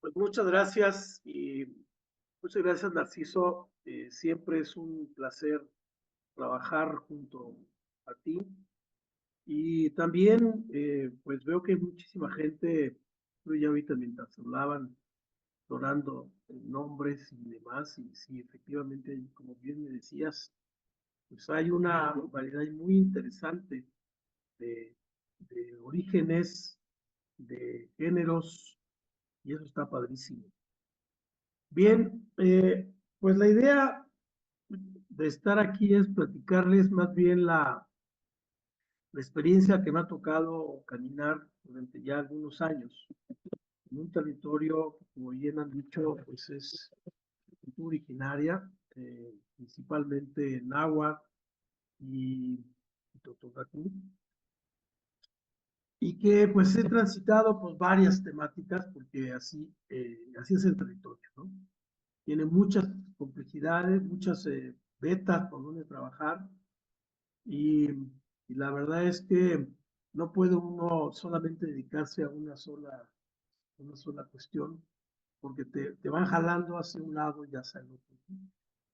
Pues muchas gracias y muchas gracias, Narciso. Siempre es un placer trabajar junto a ti. Y también, pues veo que hay muchísima gente, yo ya ahorita mientras hablaban, explorando nombres y demás, y sí, efectivamente, como bien me decías, pues hay una variedad muy interesante de, de orígenes, de géneros, y eso está padrísimo. Bien, pues la idea de estar aquí es platicarles más bien la experiencia que me ha tocado caminar durante ya algunos años en un territorio, como bien han dicho, pues es cultura originaria, principalmente náhuatl y Totonacu, y que pues he transitado pues varias temáticas porque así es el territorio, ¿no? Tiene muchas complejidades, muchas vetas por donde trabajar y la verdad es que no puede uno solamente dedicarse a una sola cuestión porque te van jalando hacia un lado y hacia el otro, ¿no?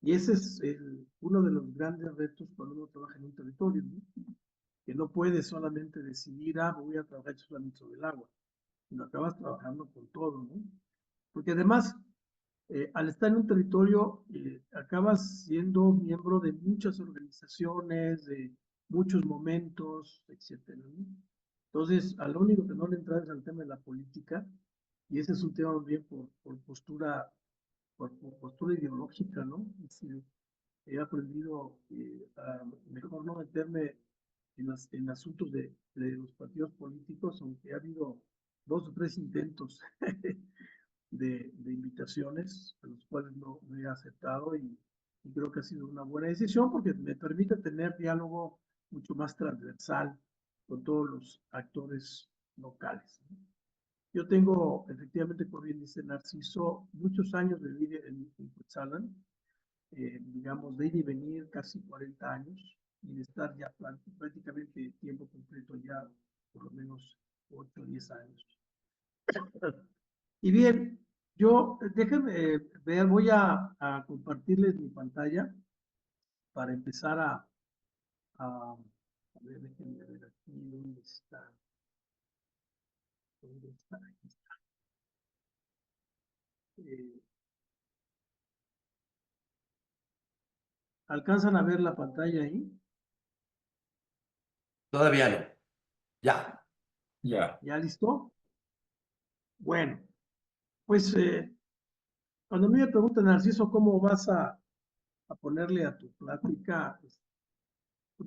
Y ese es uno de los grandes retos cuando uno trabaja en un territorio, ¿no? Que no puedes solamente decidir, voy a trabajar solamente sobre el agua, sino acabas trabajando con todo, ¿no? Porque además, al estar en un territorio, acabas siendo miembro de muchas organizaciones, de muchos momentos, etcétera, ¿no? Entonces, a lo único que no le entras es al tema de la política, y ese es un tema bien por por postura ideológica, ¿no? Es decir, he aprendido a mejor no meterme en asuntos de los partidos políticos, aunque ha habido dos o tres intentos de invitaciones, a los cuales no he aceptado y creo que ha sido una buena decisión porque me permite tener diálogo mucho más transversal con todos los actores locales, ¿no? Yo tengo, efectivamente, como bien dice Narciso, muchos años de vivir en Cuetzalan, digamos, de ir y venir casi 40 años y de estar ya prácticamente tiempo completo ya por lo menos 8 o 10 años. Y bien, déjenme ver, voy a compartirles mi pantalla para empezar a ver, déjenme ver aquí, ¿dónde está? ¿Dónde está? Aquí está. Eh, ¿Alcanzan a ver la pantalla ahí? Todavía no. Ya. Ya. ¿Ya listo? Bueno, pues cuando me preguntan, Narciso, ¿cómo vas a ponerle a tu plática? Pues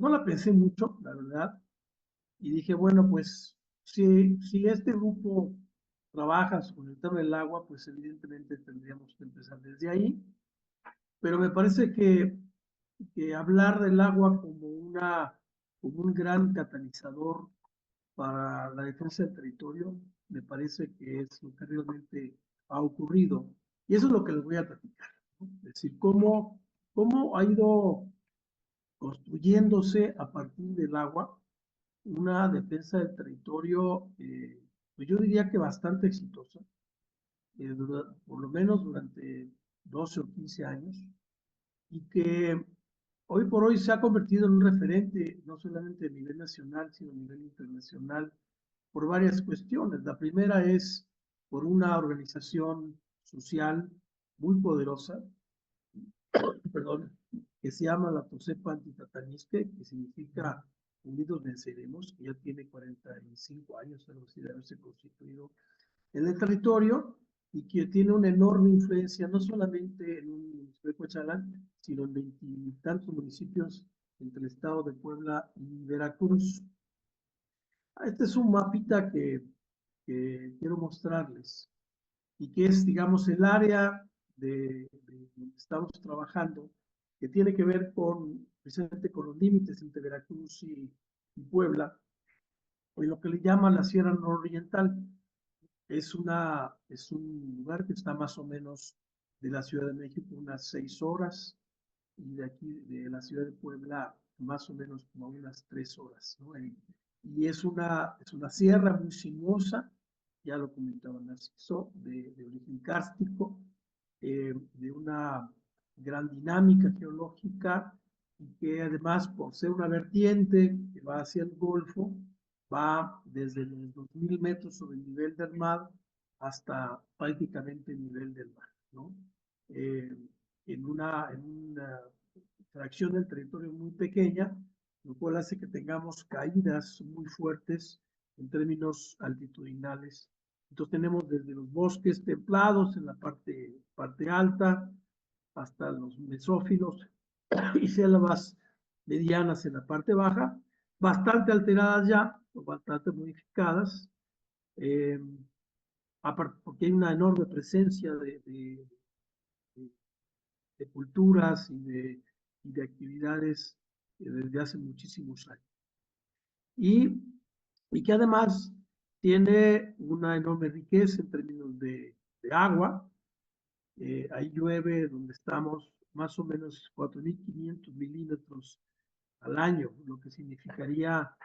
no la pensé mucho, la verdad, y dije, bueno, pues si este grupo trabaja con el tema del agua, pues evidentemente tendríamos que empezar desde ahí, pero me parece que hablar del agua como un gran catalizador para la defensa del territorio, me parece que es lo que realmente ha ocurrido. Y eso es lo que les voy a platicar, ¿no? Es decir, cómo ha ido construyéndose a partir del agua una defensa del territorio, pues yo diría que bastante exitosa, por lo menos durante 12 o 15 años, y que hoy por hoy se ha convertido en un referente, no solamente a nivel nacional, sino a nivel internacional, por varias cuestiones. La primera es por una organización social muy poderosa, perdón, que se llama la Tocepa Antitatanisque, que significa Unidos Venceremos, que ya tiene 45 años, algo así de haberse constituido en el territorio y que tiene una enorme influencia no solamente en un municipio de Coachalán, sino en veintitantos municipios entre el estado de Puebla y Veracruz. Este es un mapita que quiero mostrarles y que es, digamos, el área de donde estamos trabajando, que tiene que ver precisamente con los límites entre Veracruz y Puebla, o en lo que le llaman la Sierra Nororiental. Es un lugar que está más o menos de la Ciudad de México unas 6 horas y de aquí, de la Ciudad de Puebla, más o menos como unas 3 horas, ¿no? Y es una sierra muy sinuosa ya lo comentaba Narciso, de origen kárstico, de una gran dinámica geológica, y que además, por ser una vertiente que va hacia el Golfo, va desde los 2000 metros sobre el nivel del mar hasta prácticamente el nivel del mar, ¿no? En una fracción del territorio muy pequeña, lo cual hace que tengamos caídas muy fuertes en términos altitudinales. Entonces tenemos desde los bosques templados en la parte alta hasta los mesófilos y selvas medianas en la parte baja, bastante alteradas ya, o bastante modificadas, porque hay una enorme presencia de culturas y de actividades desde hace muchísimos años. Y que además tiene una enorme riqueza en términos de agua. Ahí llueve donde estamos más o menos 4.500 milímetros al año, lo que significaría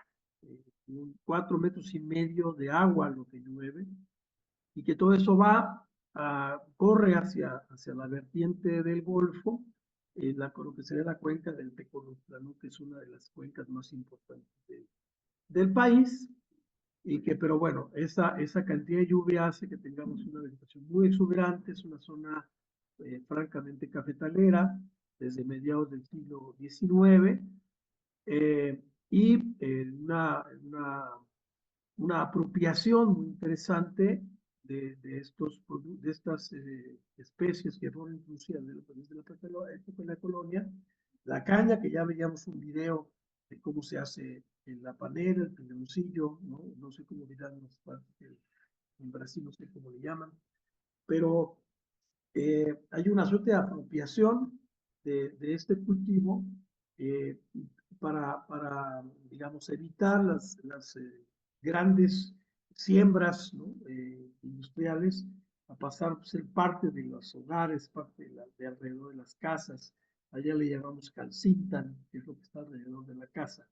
4,5 metros de agua lo que llueve, y que todo eso corre hacia la vertiente del Golfo, lo que sería la cuenca del Tecolutla, ¿no? Que es una de las cuencas más importantes del país, pero bueno, esa cantidad de lluvia hace que tengamos una vegetación muy exuberante. Es una zona francamente cafetalera desde mediados del siglo XIX, y una apropiación muy interesante de estas especies que fueron introducidas desde la época de la colonia. La caña, que ya veíamos un video de cómo se hace en la panera, el piloncillo, no sé cómo dirán las partes en Brasil, no sé cómo le llaman, pero hay una suerte de apropiación de este cultivo, para, digamos, evitar las grandes siembras, ¿no? Industriales, a pasar a ser parte de los hogares, parte de alrededor de las casas. Allá le llamamos calcintan, que es lo que está alrededor de la casa,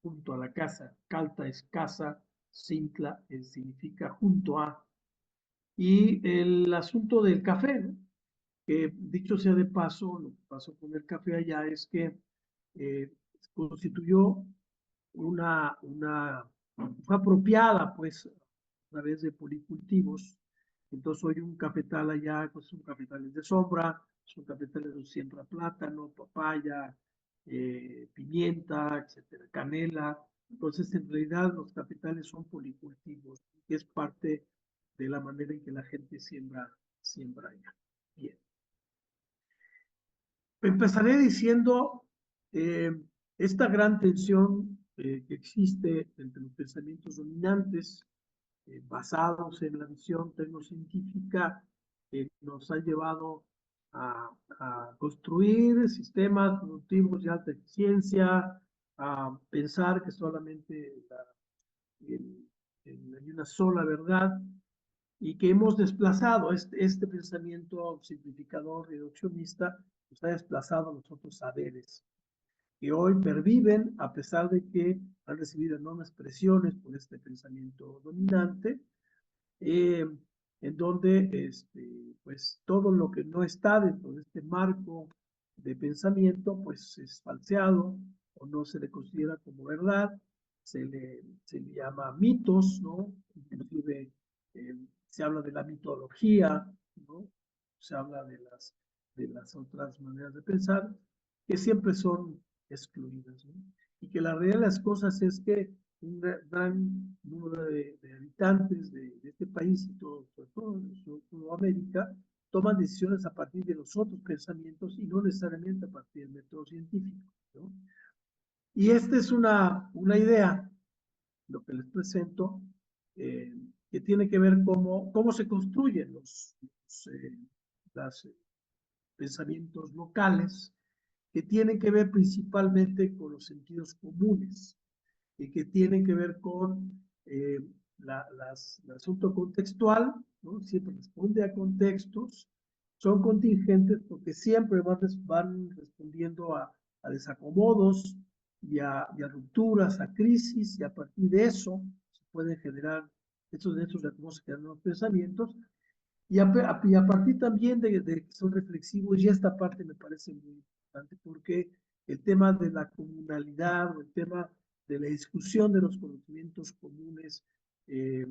junto a la casa. Calta es casa, cintla significa junto a. Y el asunto del café, ¿no? Que dicho sea de paso, lo que pasó con el café allá es que constituyó fue apropiada, pues, a través de policultivos. Entonces hoy un cafetal allá, pues son cafetales de sombra, son cafetales donde siembra plátano, papaya, pimienta, etcétera, canela. Entonces, en realidad, los cafetales son policultivos, que es parte de la manera en que la gente siembra allá. Bien. Empezaré diciendo esta gran tensión que existe entre los pensamientos dominantes, basados en la visión tecnocientífica, que nos ha llevado a construir sistemas productivos de alta eficiencia, a pensar que solamente hay una sola verdad, y que hemos desplazado este pensamiento simplificador, reduccionista, nos ha desplazado a los otros saberes, que hoy perviven a pesar de que han recibido enormes presiones por este pensamiento dominante, en donde pues todo lo que no está dentro de este marco de pensamiento pues es falseado o no se le considera como verdad, se le llama mitos, ¿no? Inclusive se habla de la mitología, ¿no? Se habla de las otras maneras de pensar que siempre son excluidas, ¿no? Y que la realidad de las cosas es que un gran número de habitantes de este país y sobre todo América toman decisiones a partir de los otros pensamientos y no necesariamente a partir del método científico, ¿no? Y esta es una idea, lo que les presento, que tiene que ver cómo se construyen los pensamientos locales, que tienen que ver principalmente con los sentidos comunes, y que tienen que ver con el asunto contextual, ¿no? Siempre responde a contextos, son contingentes porque siempre van respondiendo a desacomodos y a rupturas, a crisis, y a partir de eso se pueden generar de estos reconoce que eran los pensamientos, y a partir también de que son reflexivos, y esta parte me parece muy importante, porque el tema de la comunalidad o el tema de la discusión de los conocimientos comunes eh,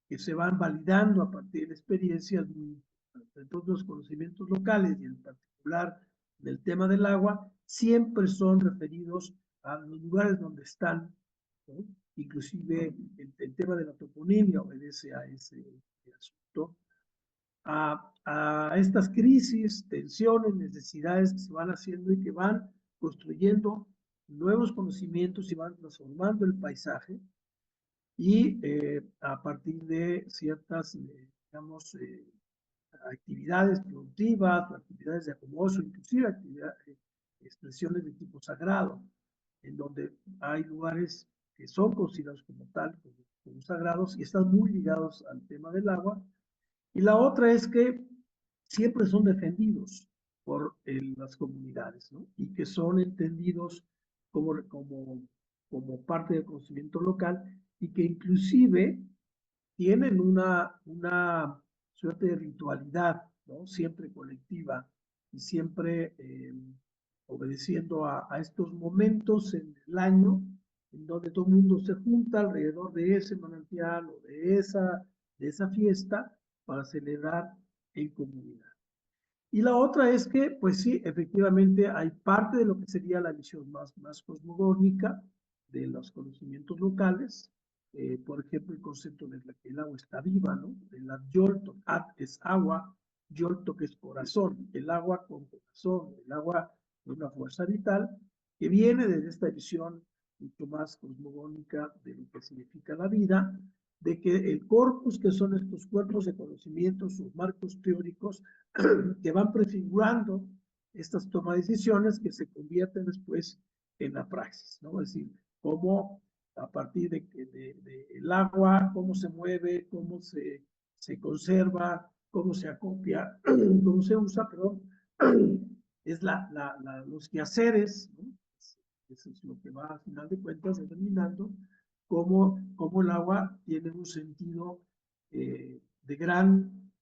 que se van validando a partir de experiencias muy importantes. Entonces, los conocimientos locales y en particular del tema del agua siempre son referidos a los lugares donde están, ¿no? Inclusive el tema de la toponimia obedece a ese asunto, a estas crisis, tensiones, necesidades que se van haciendo y que van construyendo nuevos conocimientos y van transformando el paisaje, y a partir de ciertas, digamos, actividades productivas, actividades de acomodo, inclusive expresiones de tipo sagrado, en donde hay lugares que son considerados como tal, como sagrados, y están muy ligados al tema del agua. Y la otra es que siempre son defendidos por las comunidades, ¿no? Y que son entendidos como parte del conocimiento local, y que inclusive tienen una suerte de ritualidad, ¿no? Siempre colectiva y siempre obedeciendo a estos momentos en el año en donde todo el mundo se junta alrededor de ese manantial o de esa fiesta para celebrar en comunidad. Y la otra es que, pues sí, efectivamente hay parte de lo que sería la visión más cosmogónica de los conocimientos locales. Por ejemplo, el concepto de que el agua está viva, ¿no? El yolto, at es agua, yolto que es corazón, el agua con corazón, el agua con una fuerza vital, que viene desde esta visión mucho más cosmogónica de lo que significa la vida, de que el corpus, que son estos cuerpos de conocimientos, sus marcos teóricos, que van prefigurando estas tomas de decisiones que se convierten después en la praxis, ¿no? Es decir, cómo a partir de el agua, cómo se mueve, cómo se conserva, cómo se acopia, cómo se usa, perdón, es los quehaceres, ¿no? Eso es lo que va a final de cuentas determinando cómo el agua tiene un sentido de gran,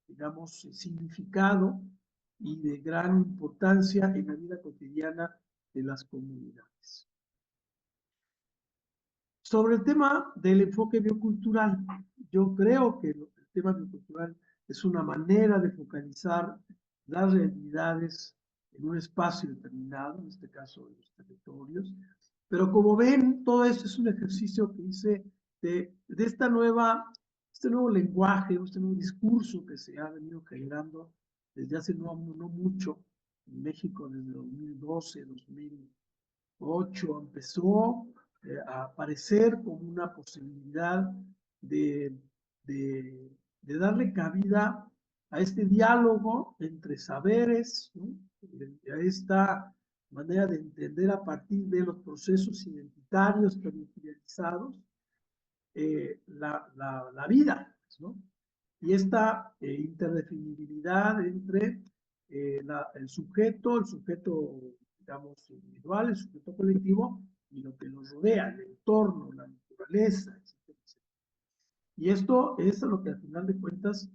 digamos, significado y de gran importancia en la vida cotidiana de las comunidades. Sobre el tema del enfoque biocultural, yo creo que el tema biocultural es una manera de focalizar las realidades en un espacio determinado, en este caso en los territorios, pero como ven, todo esto es un ejercicio que hice de este nuevo lenguaje, este nuevo discurso que se ha venido generando desde hace no mucho en México, desde 2012, 2008, empezó a aparecer como una posibilidad de, de, de darle cabida a este diálogo entre saberes, ¿no? A esta manera de entender a partir de los procesos identitarios territorializados la vida, ¿no? Y esta interdefinibilidad entre el sujeto, digamos, individual, el sujeto colectivo, y lo que nos rodea, el entorno, la naturaleza, etcétera, etcétera. Y esto es lo que al final de cuentas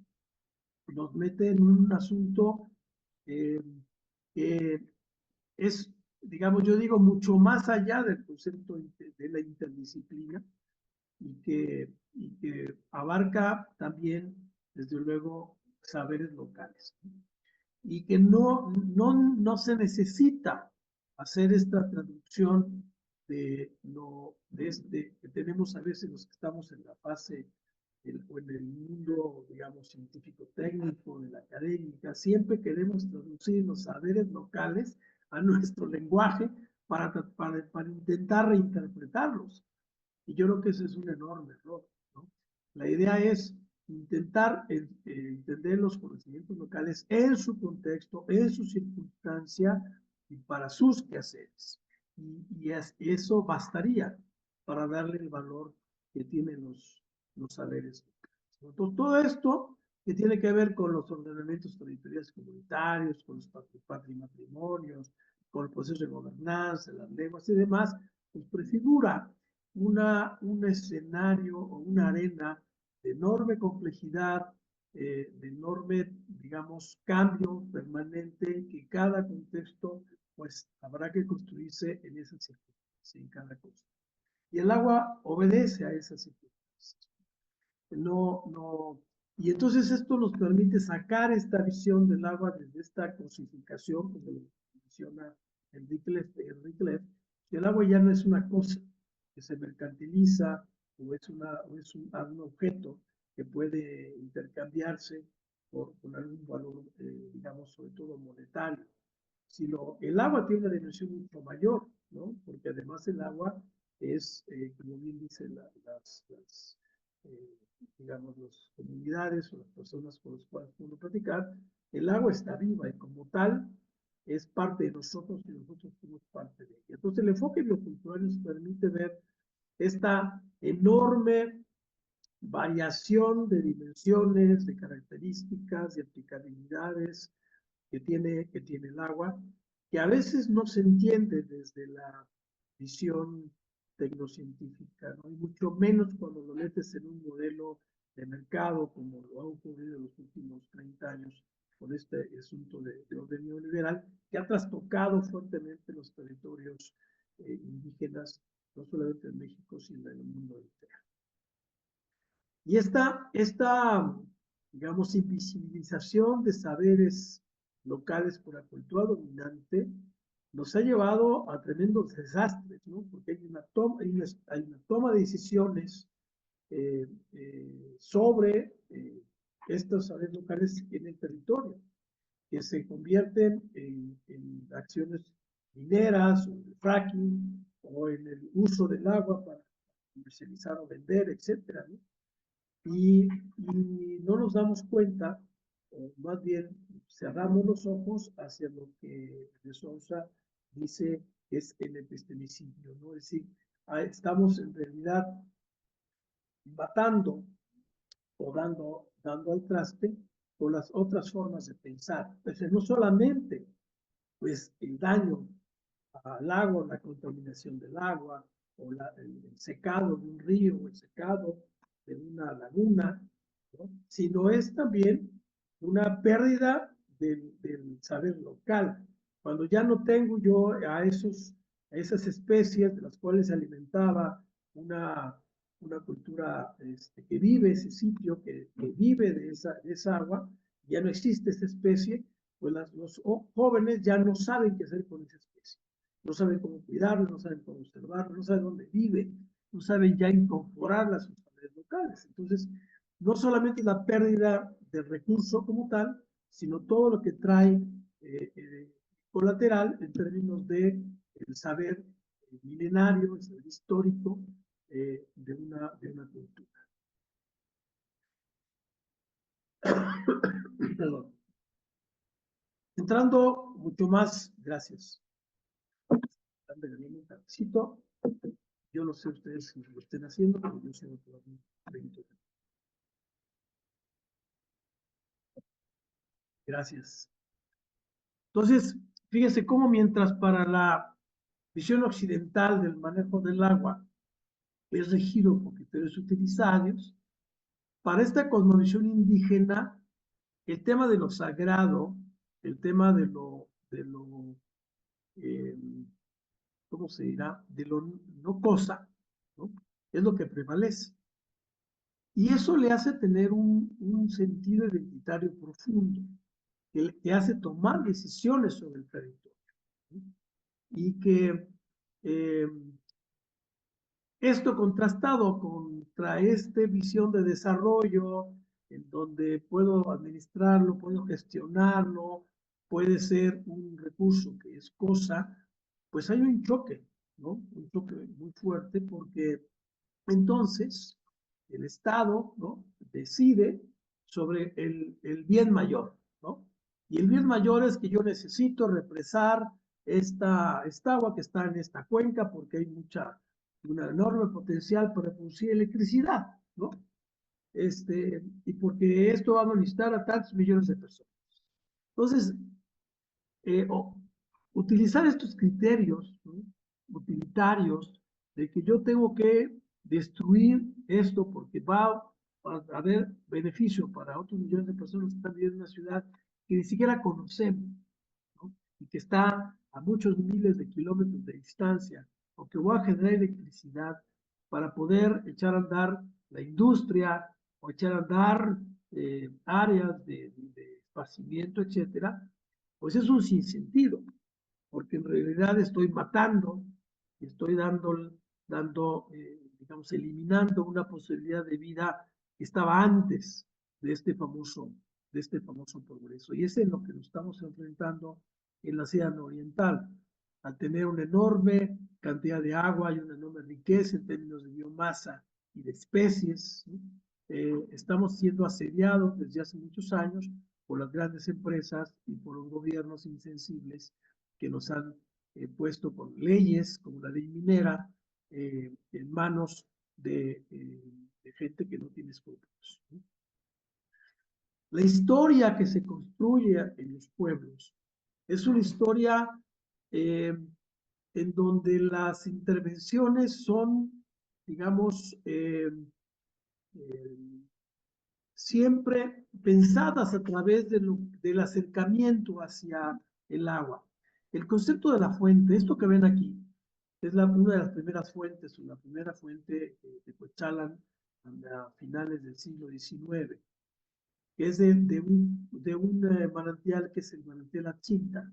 nos mete en un asunto eh, que es, digamos, yo digo, mucho más allá del concepto de la interdisciplina, y que abarca también, desde luego, saberes locales, ¿no? Y que no se necesita hacer esta traducción que tenemos a veces los que estamos en la fase o en el mundo, digamos, científico-técnico, de la académica. Siempre queremos traducir los saberes locales a nuestro lenguaje para intentar reinterpretarlos. Y yo creo que ese es un enorme error, ¿no? La idea es intentar entender los conocimientos locales en su contexto, en su circunstancia y para sus quehaceres. Y eso bastaría para darle el valor que tienen los saberes locales. Entonces, todo esto que tiene que ver con los ordenamientos territoriales comunitarios, con los patrimonios, con el proceso de gobernanza, las lenguas y demás, pues prefigura un escenario o una arena de enorme complejidad, de enorme, digamos, cambio permanente, que cada contexto, pues, habrá que construirse en esas circunstancias, en cada cosa. Y el agua obedece a esas circunstancias. Y entonces esto nos permite sacar esta visión del agua desde esta cosificación, como lo menciona Enrique Leff, que el agua ya no es una cosa que se mercantiliza o es un objeto que puede intercambiarse con algún valor, digamos, sobre todo monetario, sino el agua tiene una dimensión mucho mayor, ¿no? Porque además el agua es, como bien dicen digamos, las comunidades o las personas con las cuales puedo platicar, el agua está viva y como tal es parte de nosotros y nosotros somos parte de ella. Entonces el enfoque biocultural nos permite ver esta enorme variación de dimensiones, de características, de aplicabilidades que tiene el agua, que a veces no se entiende desde la visión tecnocientífica, ¿no? Y mucho menos cuando lo metes en un modelo de mercado, como lo ha ocurrido en los últimos 30 años con este asunto de orden neoliberal, que ha trastocado fuertemente los territorios indígenas, no solamente en México, sino en el mundo entero. Y esta, digamos, invisibilización de saberes locales por la cultura dominante nos ha llevado a tremendos desastres, ¿no? Porque hay una toma de decisiones sobre estos saberes locales en el territorio, que se convierten en acciones mineras, o el fracking, o en el uso del agua para comercializar o vender, etcétera, ¿no? Y no nos damos cuenta, o más bien cerramos los ojos hacia lo que de Sousa dice que es el epistemicidio, ¿no? Es decir, estamos en realidad matando o dando al traste con las otras formas de pensar. Entonces, no solamente pues, el daño al agua, la contaminación del agua, o el secado de un río, o el secado de una laguna, ¿no? Sino es también una pérdida del saber local. Cuando ya no tengo yo a esas especies de las cuales se alimentaba una cultura que vive ese sitio, que vive de esa agua, ya no existe esa especie, pues los jóvenes ya no saben qué hacer con esa especie. No saben cómo cuidarla, no saben cómo observarla, no saben dónde vive, no saben ya incorporarla a sus saberes locales. Entonces, no solamente la pérdida del recurso como tal, sino todo lo que trae colateral en términos de el saber milenario, el saber histórico de una cultura. Perdón. Entrando mucho más, gracias. Un cafecito. Yo no sé ustedes si lo estén haciendo, pero yo sé que lo hago. Gracias. Entonces, fíjese cómo mientras para la visión occidental del manejo del agua es regido por criterios utilitarios, para esta cosmovisión indígena, el tema de lo sagrado, el tema de lo eh, ¿cómo se dirá? De lo no cosa, ¿no? Es lo que prevalece. Y eso le hace tener un sentido identitario profundo, que hace tomar decisiones sobre el territorio, ¿no? Y que esto contrastado contra esta visión de desarrollo, en donde puedo administrarlo, puedo gestionarlo, puede ser un recurso que es cosa, pues hay un choque, ¿no? Un choque muy fuerte porque entonces el Estado, ¿no? Decide sobre el bien mayor, ¿no? Y el bien mayor es que yo necesito represar esta agua que está en esta cuenca porque hay un enorme potencial para producir electricidad, ¿no? Y porque esto va a necesitar a tantos millones de personas. Entonces, utilizar estos criterios, ¿no? Utilitarios de que yo tengo que destruir esto porque va a haber beneficio para otros millones de personas que están viviendo en una ciudad que ni siquiera conocemos, ¿no? Y que está a muchos miles de kilómetros de distancia, o que voy a generar electricidad para poder echar a andar la industria o echar a andar áreas de esparcimiento, etcétera, pues es un sinsentido, porque en realidad estoy matando, estoy digamos, eliminando una posibilidad de vida que estaba antes de este famoso progreso. Y es en lo que nos estamos enfrentando en la Sierra Oriental, al tener una enorme cantidad de agua y una enorme riqueza en términos de biomasa y de especies, ¿no? Estamos siendo asediados desde hace muchos años por las grandes empresas y por los gobiernos insensibles que nos han puesto con leyes como la ley minera en manos de gente que no tiene escrúpulos, ¿no? La historia que se construye en los pueblos es una historia en donde las intervenciones son, digamos, siempre pensadas a través del acercamiento hacia el agua. El concepto de la fuente, esto que ven aquí, es una de las primeras fuentes, o la primera fuente de Cochalan a finales del siglo XIX, que es de un manantial que es el manantial Achinta,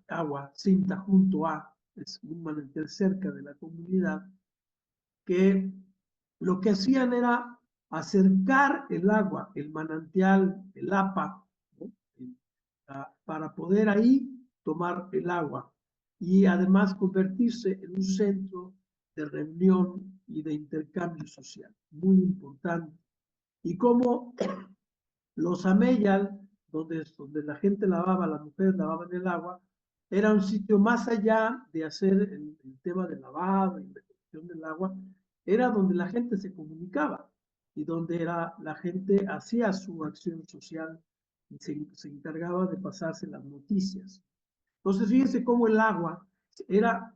agua, Cinta junto a, es un manantial cerca de la comunidad, que lo que hacían era acercar el agua, el manantial, el APA, ¿no? Para poder ahí tomar el agua y además convertirse en un centro de reunión y de intercambio social, muy importante. Y como los ameyal, donde la gente lavaba, las mujeres lavaban el agua, era un sitio más allá de hacer el tema del lavado y la cuestión del agua, era donde la gente se comunicaba y donde la gente hacía su acción social y se encargaba de pasarse las noticias. Entonces, fíjense cómo el agua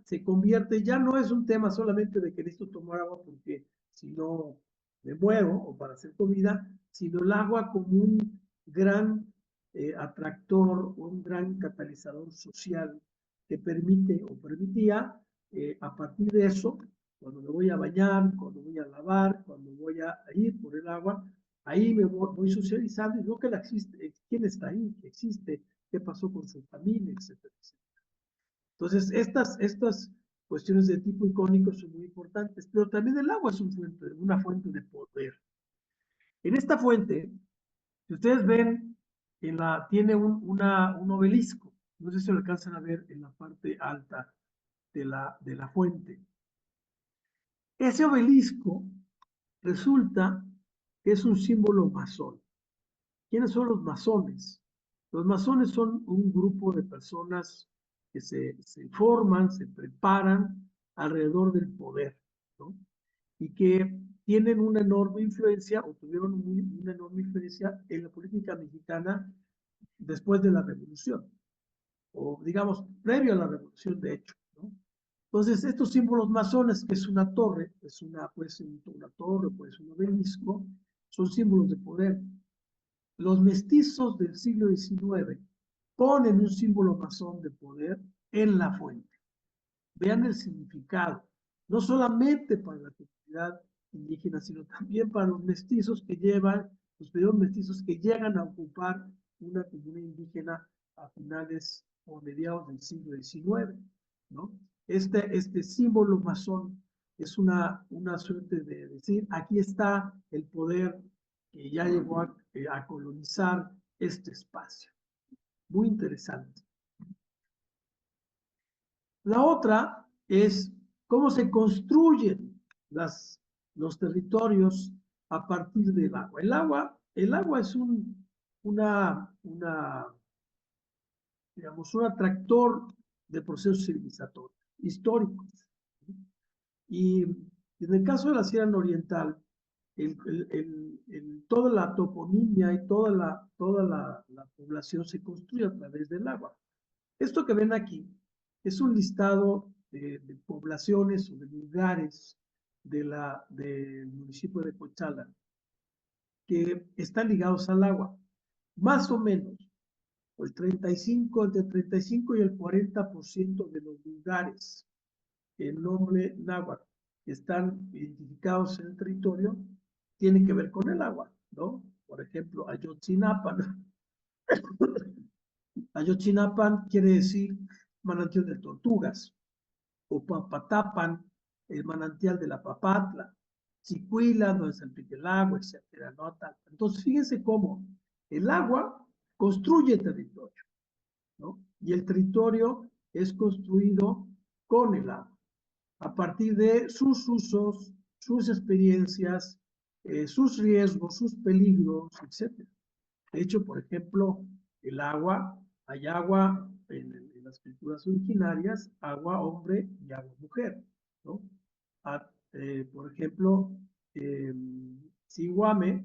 se convierte, ya no es un tema solamente de que necesito tomar agua porque si no me muero o para hacer comida, sino el agua como un gran atractor o un gran catalizador social que permite o permitía, a partir de eso, cuando me voy a bañar, cuando voy a lavar, cuando voy a ir por el agua, ahí me voy socializando y veo que quién está ahí, que existe, qué pasó con su familia, etcétera, etcétera. Entonces, estas cuestiones de tipo icónico son muy importantes, pero también el agua es una fuente de poder. En esta fuente, si ustedes ven, tiene un obelisco, no sé si lo alcanzan a ver en la parte alta de la fuente. Ese obelisco resulta que es un símbolo masón. ¿Quiénes son los masones? Los masones son un grupo de personas que se forman, se preparan alrededor del poder, ¿no? Y que tienen una enorme influencia, o tuvieron una enorme influencia en la política mexicana después de la revolución, o digamos, previo a la revolución, de hecho, ¿no? Entonces, estos símbolos masones, que es una torre, puede ser una torre, puede ser un obelisco, son símbolos de poder. Los mestizos del siglo XIX ponen un símbolo masón de poder en la fuente. Vean el significado, no solamente para la comunidad indígena, sino también para los mestizos los primeros mestizos que llegan a ocupar una comunidad indígena a finales o mediados del siglo XIX, ¿no? Este símbolo masón es una suerte de decir, aquí está el poder que ya llegó a colonizar este espacio. Muy interesante. La otra es cómo se construyen los territorios a partir del agua. El agua es digamos, un atractor de procesos civilizatorios históricos. Y en el caso de la Sierra Oriental, toda la toponimia y toda la población se construye a través del agua. Esto que ven aquí es un listado de poblaciones o de lugares del municipio de Cochala que están ligados al agua. Más o menos, entre 35 y el 40% de los lugares en nombre náhuatl que están identificados en el territorio tienen que ver con el agua, ¿no? Por ejemplo, Ayotzinapan. Ayotzinapan quiere decir manantial de tortugas, o Papatapan, el manantial de la Papatla, Chicuila, donde se aplica el agua, etcétera, ¿no? Entonces, fíjense cómo el agua construye territorio, ¿no? Y el territorio es construido con el agua, a partir de sus usos, sus experiencias, sus riesgos, sus peligros, etcétera. De hecho, por ejemplo, el agua, hay agua en las culturas originarias, agua hombre y agua mujer, ¿no? Por ejemplo, Siguame,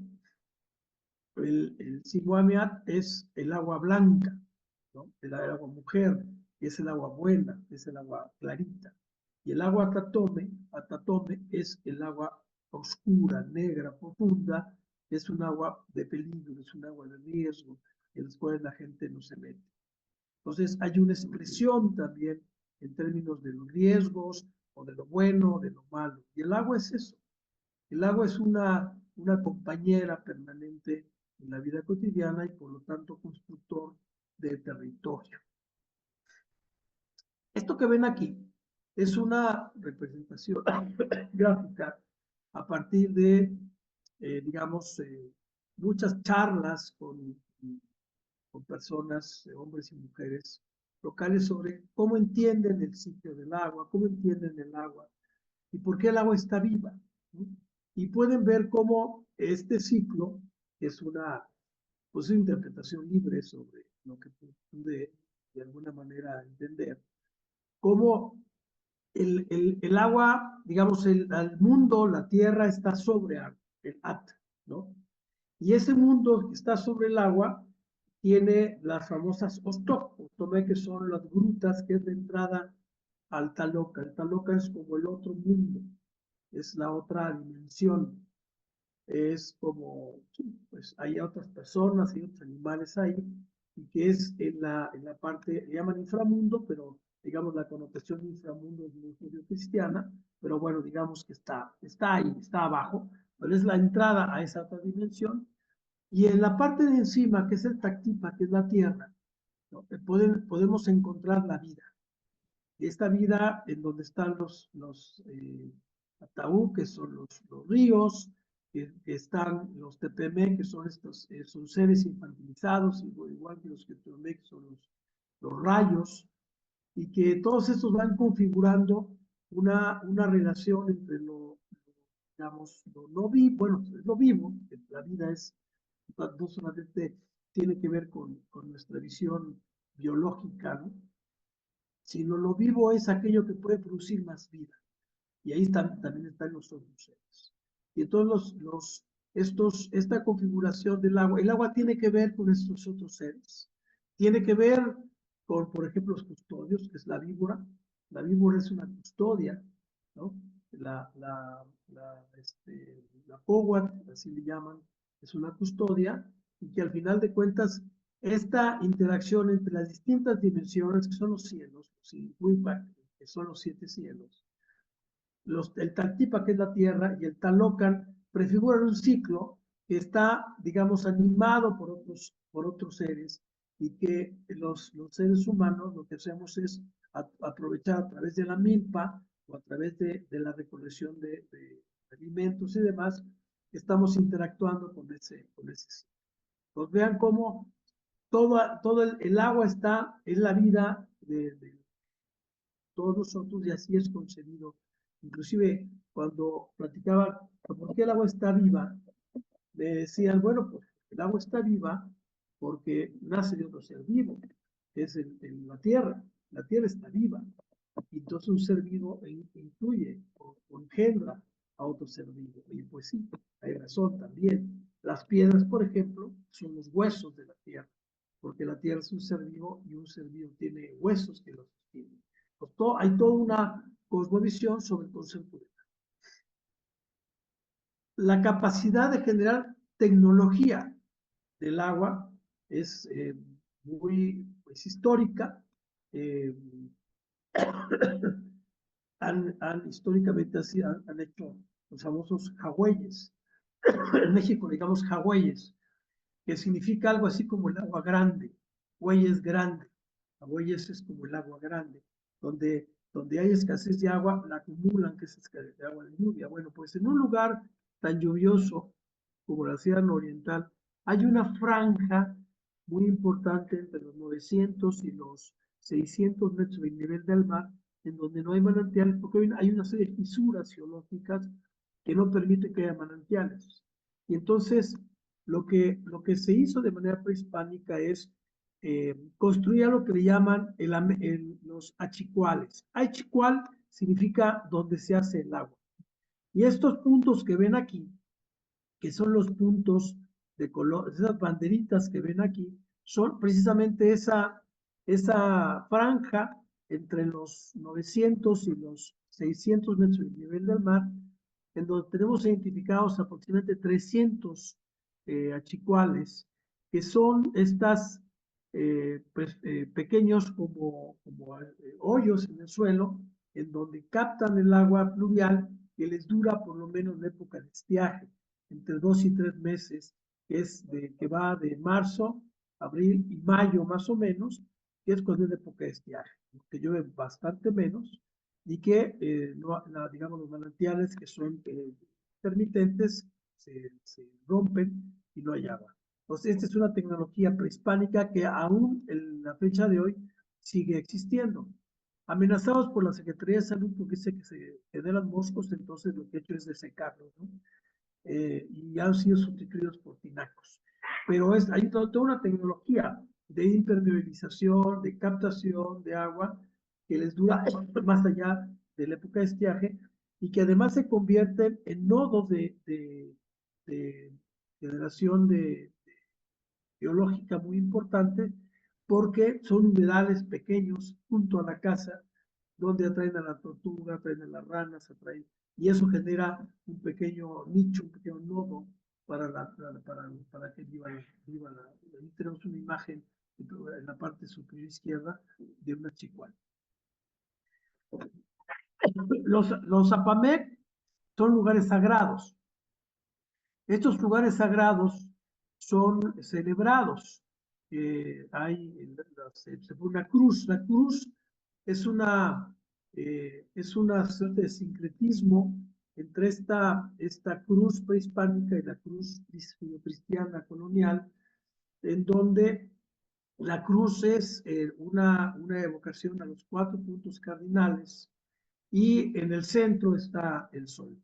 el Siguameat es el agua blanca, ¿no? El agua mujer, es el agua buena, es el agua clarita. Y el agua Atatome es el agua oscura, negra, profunda, es un agua de peligro, es un agua de riesgo, en las cuales la gente no se mete. Entonces hay una expresión también en términos de los riesgos, o de lo bueno, de lo malo. Y el agua es eso. El agua es una compañera permanente en la vida cotidiana y por lo tanto constructor de territorio. Esto que ven aquí es una representación gráfica a partir de, digamos, muchas charlas con personas, hombres y mujeres locales, sobre cómo entienden el ciclo del agua, cómo entienden el agua y por qué el agua está viva, ¿no? Y pueden ver cómo este ciclo es pues, una interpretación libre sobre lo que pude de alguna manera entender, cómo el agua, digamos, el mundo, la tierra está sobre agua, el At, ¿no? Y ese mundo que está sobre el agua tiene las famosas Ostomé, que son las grutas, que es la entrada al Taloca. El Taloca es como el otro mundo, es la otra dimensión. Es como, pues hay otras personas y otros animales ahí, y que es en la parte, le llaman inframundo, pero digamos la connotación de inframundo es muy judío-cristiana, pero bueno, digamos que está ahí, está abajo, pero es la entrada a esa otra dimensión. Y en la parte de encima, que es el Tactipa, que es la tierra, ¿no? Podemos encontrar la vida. Y esta vida en donde están los Ataú, que son los ríos, que están los Tepemé, que son estos son seres infantilizados, igual que los Quetzalmé, que son los rayos, y que todos estos van configurando una relación entre digamos, lo no vivo, bueno, es lo vivo, que la vida es, no solamente tiene que ver con nuestra visión biológica, ¿no? Sino lo vivo es aquello que puede producir más vida. Y ahí también están los otros seres. Y entonces esta configuración del agua, el agua tiene que ver con estos otros seres. Tiene que ver con, por ejemplo, los custodios, que es la víbora. La víbora es una custodia, ¿no? La Powat, así le llaman, es una custodia, y que al final de cuentas, esta interacción entre las distintas dimensiones, que son los cielos, que son los 7 cielos, el Taltipa, que es la tierra, y el Talocan, prefiguran un ciclo que está, digamos, animado por otros seres, y que los seres humanos lo que hacemos es aprovechar a través de la milpa o a través de la recolección de alimentos y demás, estamos interactuando con ese ciclo. Pues vean cómo todo el agua está en la vida de todos nosotros, y así es concebido. Inclusive cuando platicaba por qué el agua está viva, me decían, bueno, pues el agua está viva porque nace de otro ser vivo, que es la tierra. La tierra está viva. Y entonces un ser vivo incluye o engendra a otro ser vivo. Y pues sí, hay razón también. Las piedras, por ejemplo, son los huesos de la tierra, porque la tierra es un ser vivo y un ser vivo tiene huesos que lo sostienen. Los hay toda una cosmovisión sobre el concepto de la capacidad de generar tecnología del agua es muy pues, histórica. Históricamente así han hecho los famosos jagüeyes. En México, digamos, jagüeyes, que significa algo así como el agua grande. Güey es grande. Jagüeyes es como el agua grande, donde hay escasez de agua, la acumulan, que es escasez de agua de lluvia. Bueno, pues en un lugar tan lluvioso como la Sierra Oriental, hay una franja muy importante entre los 900 y los 600 metros del nivel del mar, en donde no hay manantiales, porque hay una serie de fisuras geológicas que no permiten que haya manantiales. Y entonces, lo que se hizo de manera prehispánica es construir lo que le llaman los achicuales. Achicual significa donde se hace el agua. Y estos puntos que ven aquí, que son los puntos de color, esas banderitas que ven aquí, son precisamente esa franja entre los 900 y los 600 metros del nivel del mar, en donde tenemos identificados aproximadamente 300 achicuales, que son estas pequeños como hoyos en el suelo, en donde captan el agua pluvial que les dura por lo menos la época de estiaje, entre 2 y 3 meses, que va de marzo, abril y mayo más o menos, que es cuando es la época de estiaje, que llueve bastante menos y que, digamos, los manantiales que son intermitentes se rompen y no hay agua. Entonces, esta es una tecnología prehispánica que aún en la fecha de hoy sigue existiendo. Amenazados por la Secretaría de Salud porque dice que se generan moscos, entonces lo que he hecho es desecarlos, ¿no? Y han sido sustituidos por tinacos. Pero hay toda una tecnología de impermeabilización, de captación de agua que les dura más allá de la época de estiaje y que además se convierten en nodos de generación biológica muy importante porque son humedales pequeños junto a la casa donde atraen a la tortuga, atraen a las ranas, y eso genera un pequeño nicho, un pequeño nodo para que vivan. Ahí tenemos una imagen en la parte superior izquierda de una chicual. Los Zapamec son lugares sagrados. Estos lugares sagrados son celebrados. Se pone una cruz. La cruz es una suerte de sincretismo entre esta cruz prehispánica y la cruz cristiana colonial, en donde la cruz es una evocación a los 4 puntos cardinales y en el centro está el sol.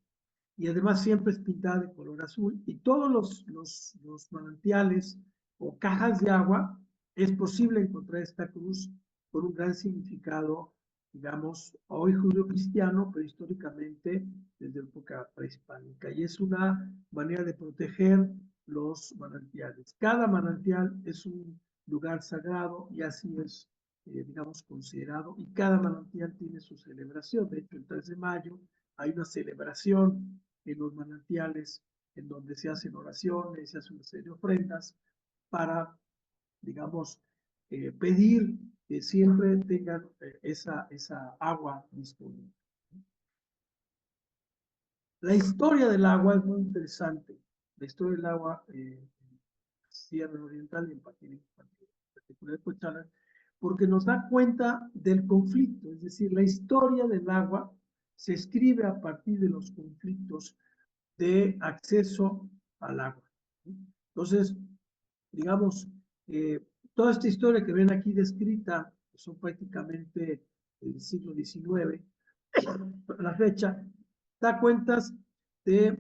Y además siempre es pintada de color azul. Y todos los manantiales o cajas de agua es posible encontrar esta cruz con un gran significado, digamos, hoy judío-cristiano, pero históricamente desde época prehispánica. Y es una manera de proteger los manantiales. Cada manantial es un lugar sagrado y así es, digamos, considerado. Y cada manantial tiene su celebración. De hecho, el 3 de mayo hay una celebración en los manantiales en donde se hacen oraciones, se hacen una serie de ofrendas para, digamos, pedir que siempre tengan esa agua disponible. La historia del agua es muy interesante. La historia del agua en Sierra Oriental y en particular de Coachala, porque nos da cuenta del conflicto, es decir, la historia del agua se escribe a partir de los conflictos de acceso al agua. Entonces, digamos, toda esta historia que ven aquí descrita, que son prácticamente del siglo XIX, a la fecha, da cuentas de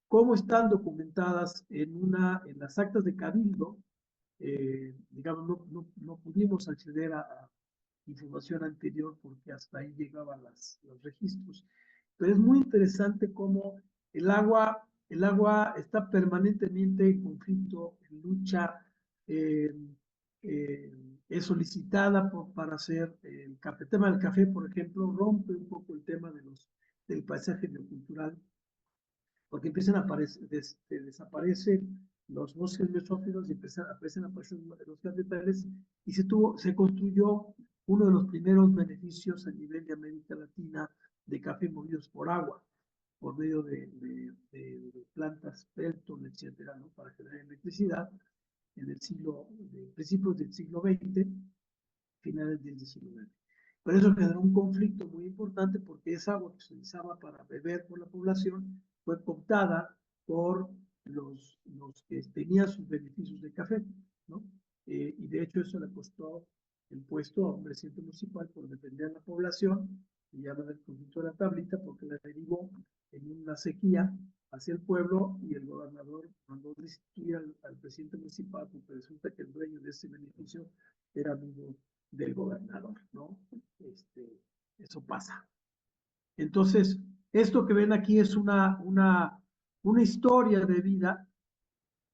cómo están documentadas en las actas de Cabildo. Digamos, no pudimos acceder a información anterior porque hasta ahí llegaban los registros. Pero es muy interesante cómo el agua está permanentemente en conflicto, en lucha, es solicitada para hacer el tema del café, por ejemplo, rompe un poco el tema del paisaje biocultural, porque empiezan a aparecer, desaparecen los bosques mesófilos y empiezan a aparecer los cafetales, y se construyó uno de los primeros beneficios a nivel de América Latina de café movidos por agua, por medio de plantas Pelton, etcétera, ¿no? Para generar electricidad en principios del siglo XX, finales del XIX. Por eso generó un conflicto muy importante, porque esa agua que se utilizaba para beber por la población fue cooptada por los que tenían sus beneficios de café, ¿no? Y de hecho eso le costó el puesto a un presidente municipal por defender a la población, se llama el conflicto de la tablita, porque la derivó en una sequía hacia el pueblo, y el gobernador mandó destituir al presidente municipal, porque resulta que el dueño de ese beneficio era amigo del gobernador, ¿no? Eso pasa. Entonces, esto que ven aquí es una historia de vida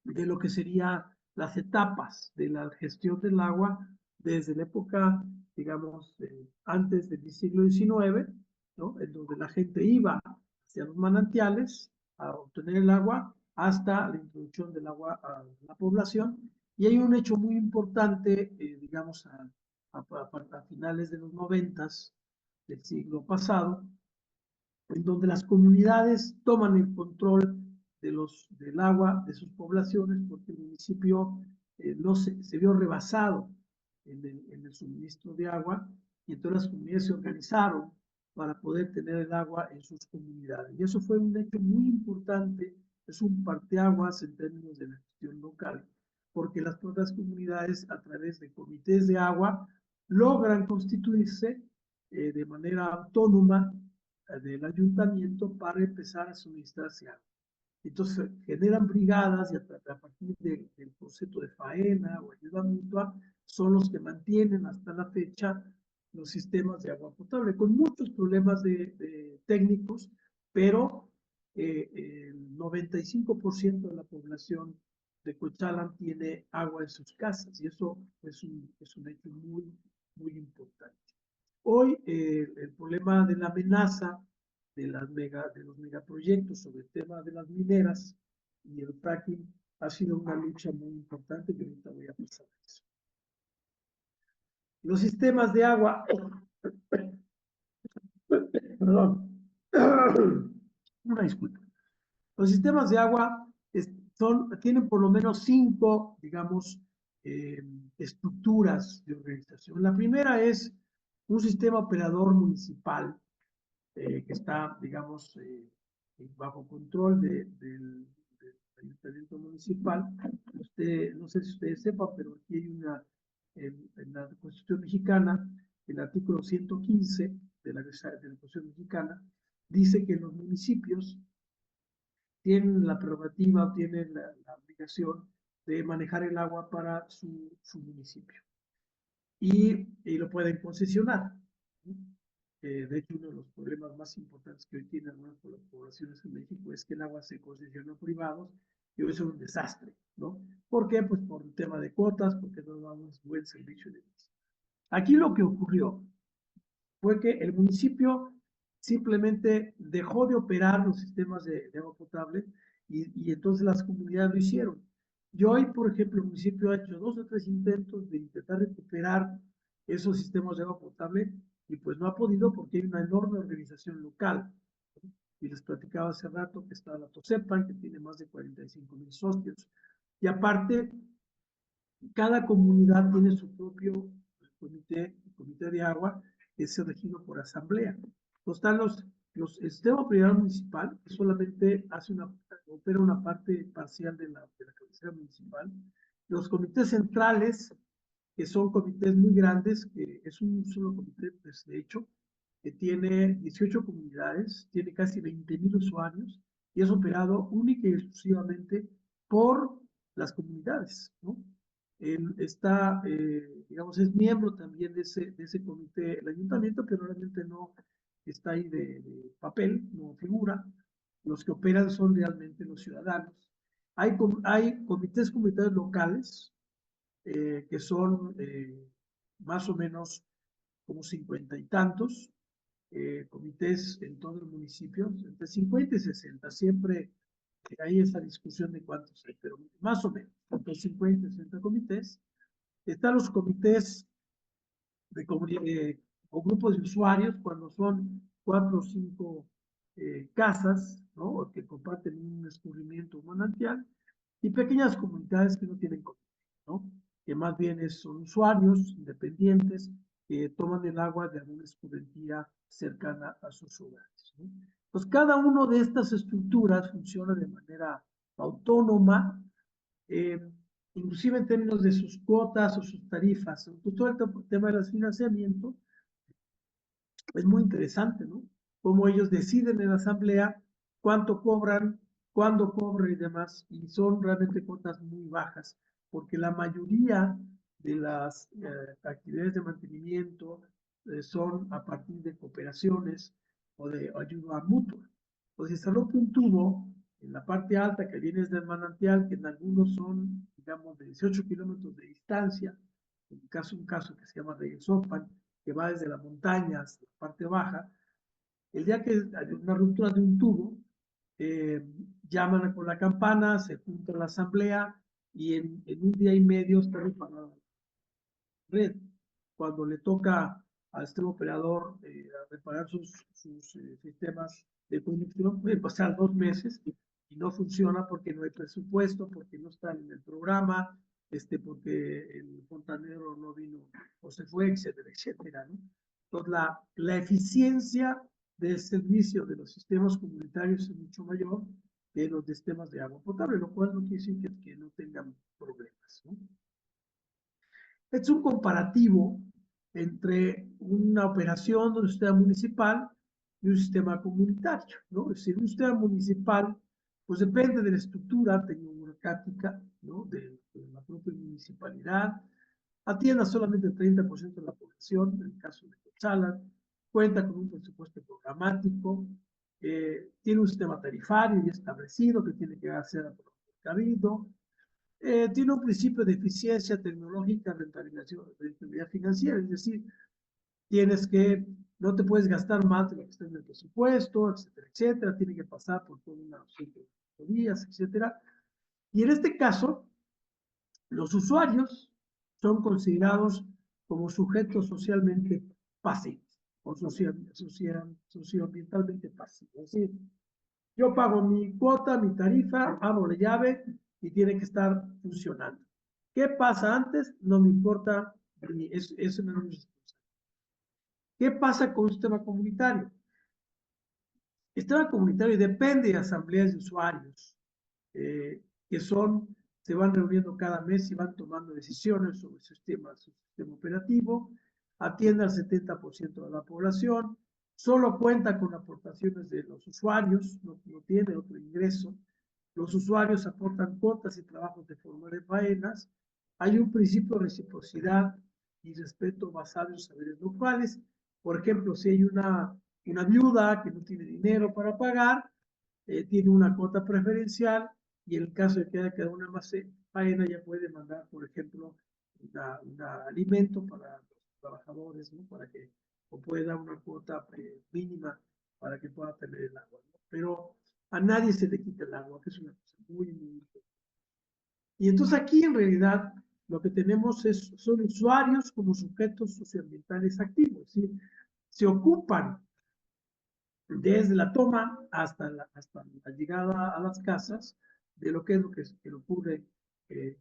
de lo que serían las etapas de la gestión del agua desde la época, digamos, antes del siglo XIX, ¿no? En donde la gente iba hacia los manantiales a obtener el agua, hasta la introducción del agua a la población. Y hay un hecho muy importante, digamos, a finales de los 90 del siglo pasado, en donde las comunidades toman el control del agua de sus poblaciones, porque el municipio no se vio rebasado en el suministro de agua, y entonces las comunidades se organizaron para poder tener el agua en sus comunidades. Y eso fue un hecho muy importante, es un parteaguas en términos de la gestión local, porque las propias comunidades, a través de comités de agua, logran constituirse de manera autónoma del ayuntamiento para empezar a suministrarse agua. Entonces generan brigadas, y a partir del concepto de faena o ayuda mutua, son los que mantienen hasta la fecha los sistemas de agua potable, con muchos problemas técnicos, pero el 95% de la población de Cochalan tiene agua en sus casas, y eso es un hecho muy, muy importante. Hoy el problema de la amenaza de los megaproyectos sobre el tema de las mineras y el fracking ha sido una lucha muy importante, que ahorita voy a pasar a eso. Los sistemas de agua, perdón, una disculpa. Los sistemas de agua tienen por lo menos 5, digamos, estructuras de organización. La primera es un sistema operador municipal, que está, digamos, bajo control del ayuntamiento municipal. No sé si ustedes sepan, pero aquí hay en la Constitución mexicana, el artículo 115 de la Constitución mexicana, dice que los municipios tienen la prerrogativa, tienen la obligación de manejar el agua para su municipio, y lo pueden concesionar. De hecho, uno de los problemas más importantes que hoy tienen algunas poblaciones en México es que el agua se concesiona a privados, y hoy es un desastre, ¿no? ¿Por qué? Pues por el tema de cuotas, porque no damos buen servicio de agua. Aquí lo que ocurrió fue que el municipio simplemente dejó de operar los sistemas de agua potable, y entonces las comunidades lo hicieron. Y hoy, por ejemplo, el municipio ha hecho 2 o 3 intentos de intentar recuperar esos sistemas de agua potable, y pues no ha podido, porque hay una enorme organización local. Y les platicaba hace rato que está la TOSEPAN, que tiene más de 45,000 socios. Y aparte, cada comunidad tiene su propio comité de agua, que es regido por asamblea. Entonces están el sistema privado municipal, que solamente opera una parte parcial de la cabecera municipal. Los comités centrales, que son comités muy grandes, que es un solo comité, pues, de hecho, que tiene 18 comunidades, tiene casi 20,000 usuarios, y es operado única y exclusivamente por las comunidades, ¿no? Él está, digamos, es miembro también de ese comité, el ayuntamiento, pero realmente no está ahí de papel, no figura. Los que operan son realmente los ciudadanos. Hay comités comunitarios locales, que son más o menos como 50 y tantos comités en todo el municipio, entre 50 y 60. Siempre hay esa discusión de cuántos hay, pero más o menos, entre 50 y 60 comités. Están los comités o grupos de usuarios, cuando son 4 o 5 casas, ¿no? Que comparten un escurrimiento, un manantial, y pequeñas comunidades que no tienen comité, ¿no? Que más bien son usuarios independientes que toman el agua de alguna escurrentía cercana a sus hogares, ¿no? Pues cada una de estas estructuras funciona de manera autónoma, eh, inclusive en términos de sus cuotas o sus tarifas. Entonces, todo el tema del financiamiento es muy interesante, ¿no? Cómo ellos deciden en la asamblea cuánto cobran, cuándo cobran y demás, y son realmente cuotas muy bajas, porque la mayoría de las actividades de mantenimiento son a partir de cooperaciones o de ayuda mutua. Entonces, se rompe un tubo en la parte alta que viene desde el manantial, que en algunos son, digamos, de 18 kilómetros de distancia, en un caso que se llama Reyesopan, que va desde la montaña hasta la parte baja. El día que hay una ruptura de un tubo, llaman con la campana, se junta la asamblea y en un día y medio está reparada la red. Cuando le toca al sistema operador reparar sus sistemas de conducción, puede pasar 2 meses y no funciona porque no hay presupuesto, porque no están en el programa, porque el fontanero no vino o se fue, etcétera, etcétera, ¿no? Entonces, la eficiencia del servicio de los sistemas comunitarios es mucho mayor que los de sistemas de agua potable, lo cual no quiere decir que no tengan problemas, ¿no? Es un comparativo entre una operación de un sistema municipal y un sistema comunitario, ¿no? Es decir, un sistema municipal, pues depende de la estructura tecnocrática, ¿no? De la propia municipalidad, atienda solamente el 30% de la población, en el caso de Cochala, cuenta con un presupuesto programático, tiene un sistema tarifario ya establecido que tiene que hacer a cabildo, tiene un principio de eficiencia tecnológica, rentabilidad financiera, es decir, no te puedes gastar más de lo que está en el presupuesto, etcétera, etcétera, tiene que pasar por toda una serie de auditorías, etcétera. Y en este caso, los usuarios son considerados como sujetos socialmente pasivos o socioambientalmente pasivos. Es decir, yo pago mi cuota, mi tarifa, abro la llave y tiene que estar funcionando. ¿Qué pasa antes? No me importa, eso no es mi responsabilidad. ¿Qué pasa con un sistema comunitario? El sistema comunitario depende de asambleas de usuarios, que se van reuniendo cada mes y van tomando decisiones sobre su sistema operativo, atiende al 70% de la población, solo cuenta con aportaciones de los usuarios, no tiene otro ingreso, los usuarios aportan cuotas y trabajos de forma de faenas, hay un principio de reciprocidad y respeto basado en saberes locales. Por ejemplo, si hay una viuda que no tiene dinero para pagar, tiene una cuota preferencial y en el caso de que haya quedado una faena ya puede mandar, por ejemplo, un alimento para los trabajadores, ¿no? Para que, o puede dar una cuota mínima para que pueda tener el agua, ¿no? Pero a nadie se le quita el agua, que es una cosa muy, muy importante. Y entonces aquí en realidad lo que tenemos son usuarios como sujetos socioambientales activos, es decir, se ocupan desde la toma hasta la llegada a las casas de lo que es lo que ocurre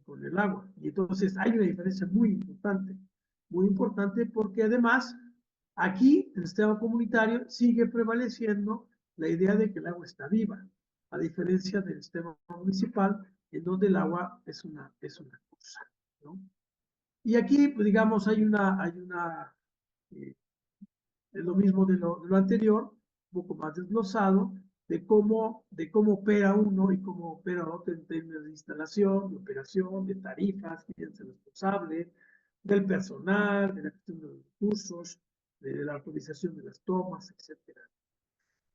con el agua. Y entonces hay una diferencia muy importante porque además aquí en el sistema comunitario sigue prevaleciendo la idea de que el agua está viva, a diferencia del sistema municipal en donde el agua es una cosa, ¿no? Y aquí, pues, digamos, eh, es lo mismo de lo anterior, un poco más desglosado, de cómo opera uno y cómo opera otro en términos de instalación, de operación, de tarifas, quién es el responsable, del personal, de la gestión de los recursos, de la autorización de las tomas, etcétera.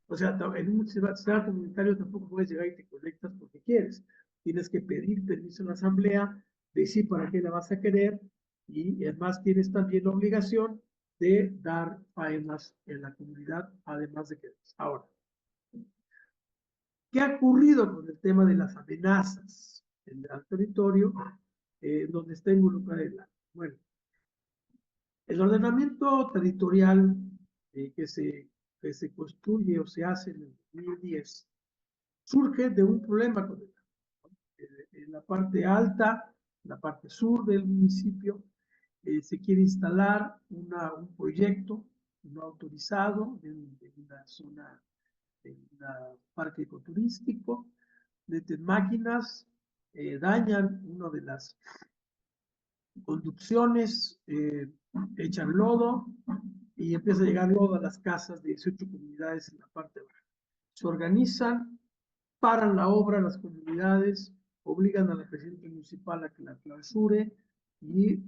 O sea, en un sistema comunitario tampoco puedes llegar y te conectas porque quieres. Tienes que pedir permiso a la asamblea, decir para qué la vas a querer, y además tienes también la obligación de dar faenas en la comunidad, además de que ahora. ¿Qué ha ocurrido con el tema de las amenazas en el territorio donde está involucrada el agua? Bueno, el ordenamiento territorial que se construye o se hace en el 2010 surge de un problema con el agua. En la parte alta, en la parte sur del municipio, se quiere instalar un proyecto no autorizado de una zona, de un parque ecoturístico, meten máquinas, dañan una de las conducciones, echan lodo y empieza a llegar lodo a las casas de 18 comunidades en la parte baja. Se organizan, paran la obra las comunidades, obligan a la presidenta municipal a que la clausure y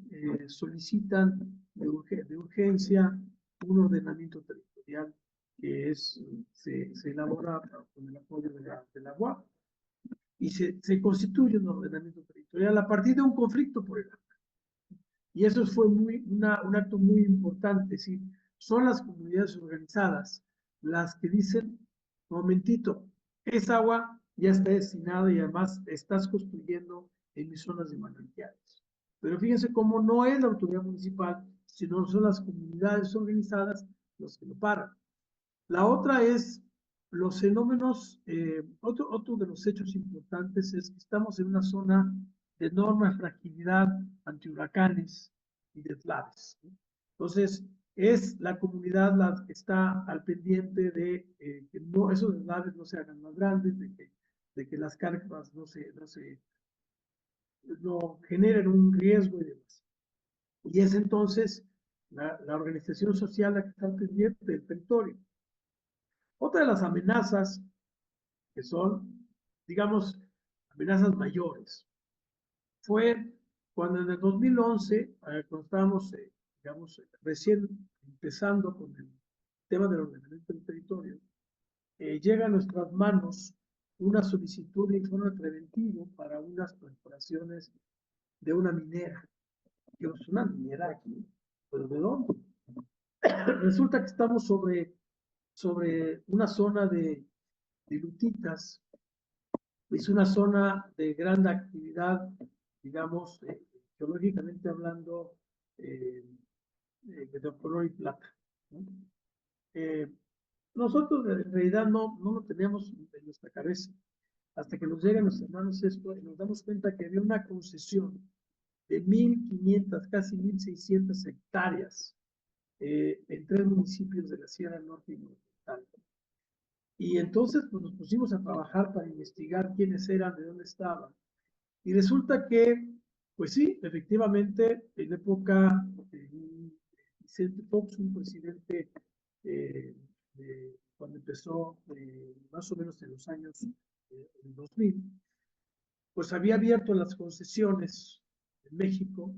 solicitan de urgencia un ordenamiento territorial que se elabora con el apoyo de la UAP y se constituye un ordenamiento territorial a partir de un conflicto por el agua. Y eso fue un acto muy importante, es decir, son las comunidades organizadas las que dicen, momentito, esa agua ya está destinada y además estás construyendo en mis zonas de manantiales. Pero fíjense cómo no es la autoridad municipal, sino son las comunidades organizadas los que lo paran. La otra es los fenómenos, otro de los hechos importantes es que estamos en una zona de enorme fragilidad ante huracanes y deslaves, ¿no? Entonces, es la comunidad la que está al pendiente de que no, esos deslaves no se hagan más grandes, de que las cargas no generen un riesgo y demás. Y es entonces la organización social la que está al pendiente del territorio. Otra de las amenazas que son, digamos, amenazas mayores, fue cuando en el 2011, cuando estábamos, digamos, recién empezando con el tema del ordenamiento del territorio, llega a nuestras manos una solicitud de informe preventivo para unas perforaciones de una minera. Yo, es una minera aquí, pero ¿de dónde? Resulta que estamos sobre una zona de lutitas. Es una zona de gran actividad, digamos, geológicamente hablando, de color y plata, ¿no? Eh, Nosotros en realidad no lo teníamos en nuestra cabeza, hasta que nos llega a nuestras manos esto y nos damos cuenta que había una concesión de 1.500, casi 1.600 hectáreas en 3 municipios de la Sierra Norte y Nororiental. Y entonces pues, nos pusimos a trabajar para investigar quiénes eran, de dónde estaban. Y resulta que, pues sí, efectivamente, en época de Vicente Fox, un presidente cuando empezó más o menos en los años 2000, pues había abierto las concesiones en México,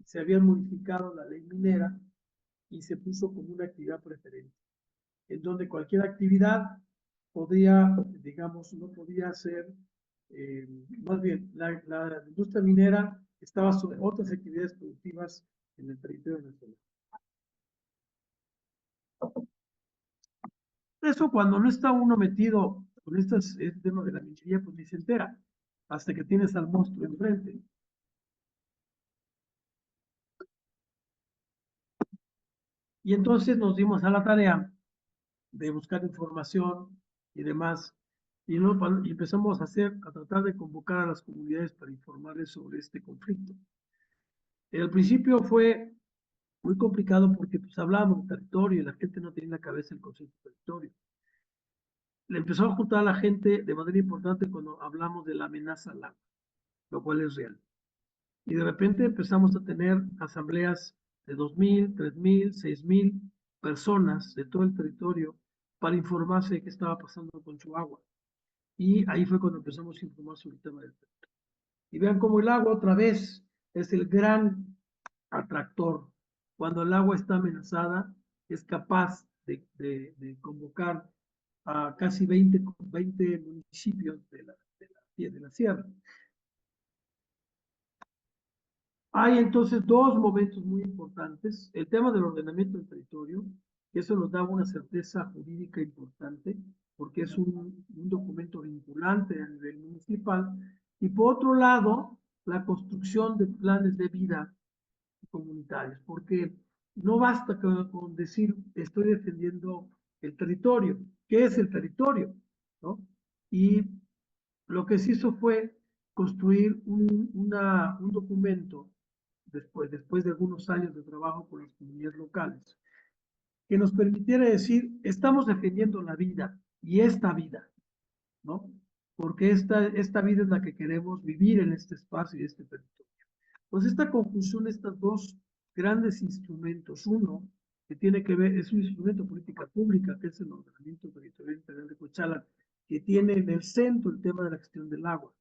se había modificado la ley minera y se puso como una actividad preferente, en donde cualquier actividad podía, digamos, no podía ser, más bien, la industria minera estaba sobre otras actividades productivas en el territorio nacional. Eso cuando no está uno metido con este tema de la minería, pues ni se entera, hasta que tienes al monstruo enfrente. Y entonces nos dimos a la tarea de buscar información y demás, y empezamos a tratar de convocar a las comunidades para informarles sobre este conflicto. Al principio fue muy complicado porque pues hablábamos de territorio y la gente no tenía en la cabeza el concepto de territorio. Le empezó a juntar a la gente de manera importante cuando hablamos de la amenaza al agua, lo cual es real. Y de repente empezamos a tener asambleas de 2.000, 3.000, 6.000 personas de todo el territorio para informarse de qué estaba pasando con su agua. Y ahí fue cuando empezamos a informar sobre el tema del territorio. Y vean cómo el agua otra vez es el gran atractor. Cuando el agua está amenazada, es capaz de convocar a casi 20 municipios de la sierra. Hay entonces dos momentos muy importantes. El tema del ordenamiento del territorio, que eso nos da una certeza jurídica importante, porque es un documento vinculante a nivel municipal. Y por otro lado, la construcción de planes de vida comunitarios, porque no basta con decir estoy defendiendo el territorio. ¿Qué es el territorio? ¿No? Y lo que se hizo fue construir un documento después de algunos años de trabajo con las comunidades locales, que nos permitiera decir, estamos defendiendo la vida y esta vida, ¿no? Porque esta vida es la que queremos vivir en este espacio y este territorio. Pues esta conjunción, estos dos grandes instrumentos, uno que tiene que ver, es un instrumento de política pública, que es el ordenamiento territorial integral de Cochala, que tiene en el centro el tema de la gestión del agua.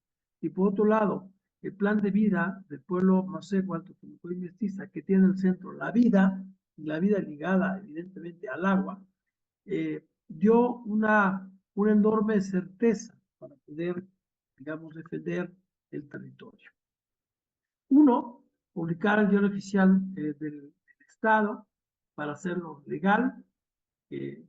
Y por otro lado, el plan de vida del pueblo Masehua, Totonicue y Mestiza, que tiene en el centro la vida, y la vida ligada evidentemente al agua, dio una enorme certeza para poder, digamos, defender el territorio. Uno, publicar el diario oficial del Estado para hacerlo legal, que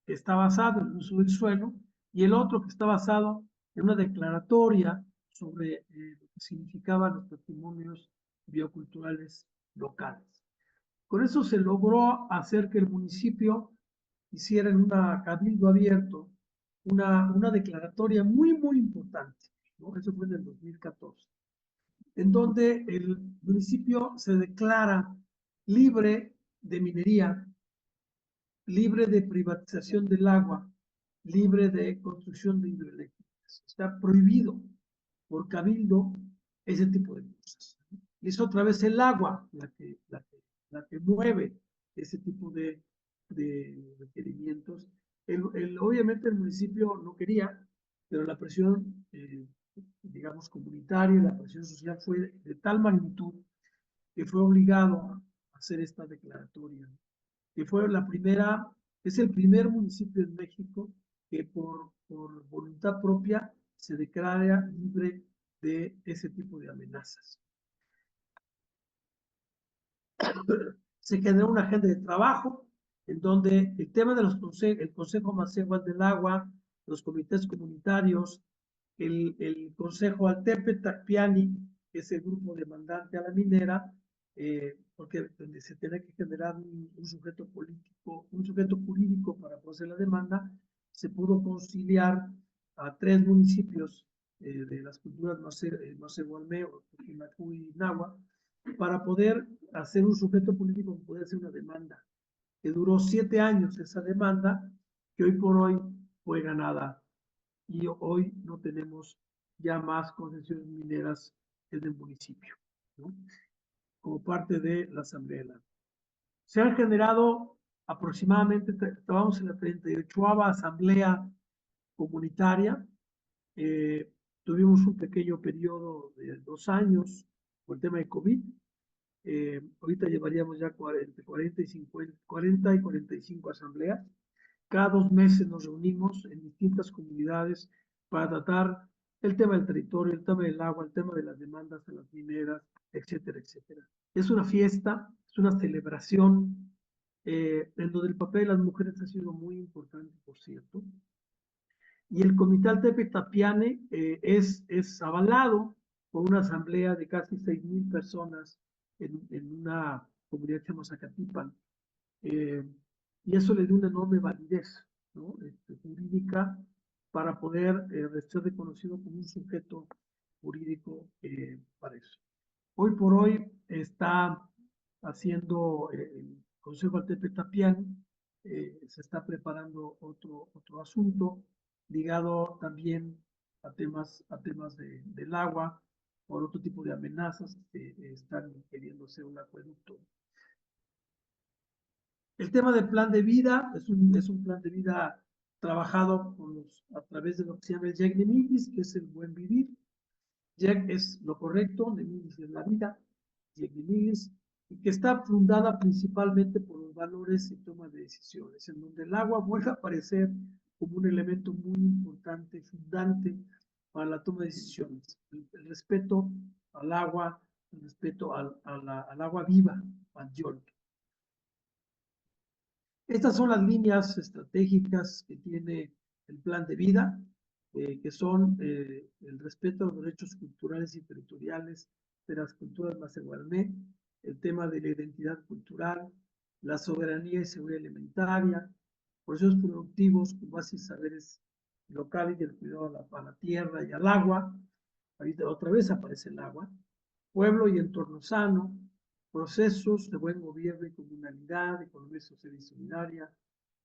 está basado en el uso del suelo, y el otro que está basado en una declaratoria sobre lo que significaban los patrimonios bioculturales locales. Con eso se logró hacer que el municipio hiciera en un cabildo abierto una declaratoria muy, muy importante, ¿no? Eso fue en el 2014, en donde el municipio se declara libre de minería, libre de privatización del agua, libre de construcción de hidroeléctricas. Está prohibido por cabildo ese tipo de cosas. Y es otra vez el agua la que mueve ese tipo de requerimientos. Obviamente el municipio no quería, pero la presión, digamos, comunitaria, la presión social fue de tal magnitud que fue obligado a hacer esta declaratoria, que fue la primera, es el primer municipio en México que por voluntad propia se declara libre de ese tipo de amenazas. Se generó una agenda de trabajo en donde el tema de el Consejo Masehua del Agua, los comités comunitarios, el Consejo Altepe Tacpiani, que es el grupo demandante a la minera, porque donde se tiene que generar un sujeto político, un sujeto jurídico para proceder la demanda, se pudo conciliar a 3 municipios de las culturas Masehualmeo, Totonicue y Nahua, para poder hacer un sujeto político que puede hacer una demanda, que duró 7 años esa demanda, que hoy por hoy fue ganada. Y hoy no tenemos ya más concesiones mineras en el municipio, ¿no? Como parte de la Asamblea. Se han generado aproximadamente, estábamos en la 38ª Asamblea Comunitaria. Tuvimos un pequeño periodo de 2 años por el tema de COVID. Ahorita llevaríamos ya 40 y 50, 40 y 45 asambleas. Cada 2 meses nos reunimos en distintas comunidades para tratar el tema del territorio, el tema del agua, el tema de las demandas de las mineras, etcétera, etcétera. Es una fiesta, es una celebración en donde el papel de las mujeres ha sido muy importante, por cierto. Y el Comité Altepe Tapiane es avalado por una asamblea de casi 6,000 personas en una comunidad que se llama Zacatipan. Y eso le dio una enorme validez, ¿no? Jurídica para poder ser reconocido como un sujeto jurídico para eso. Hoy por hoy está haciendo el Consejo Altepe Tapián, se está preparando otro asunto ligado también a temas del agua, por otro tipo de amenazas que están queriendo hacer un acueducto. El tema del plan de vida es un plan de vida trabajado a través de lo que se llama el Jack Nemilis, que es el buen vivir. Jack es lo correcto, Nemilis es la vida, Jack Nemilis, y que está fundada principalmente por los valores y toma de decisiones, en donde el agua vuelve a aparecer como un elemento muy importante, fundante para la toma de decisiones. El respeto al agua, el respeto al agua viva, al YOLO. Estas son las líneas estratégicas que tiene el plan de vida, que son el respeto a los derechos culturales y territoriales de las culturas macehualné, el tema de la identidad cultural, la soberanía y seguridad alimentaria, procesos productivos con base en saberes locales y el cuidado a la tierra y al agua. Ahorita otra vez aparece el agua. Pueblo y entorno sano, procesos de buen gobierno y comunalidad, economía social y solidaria,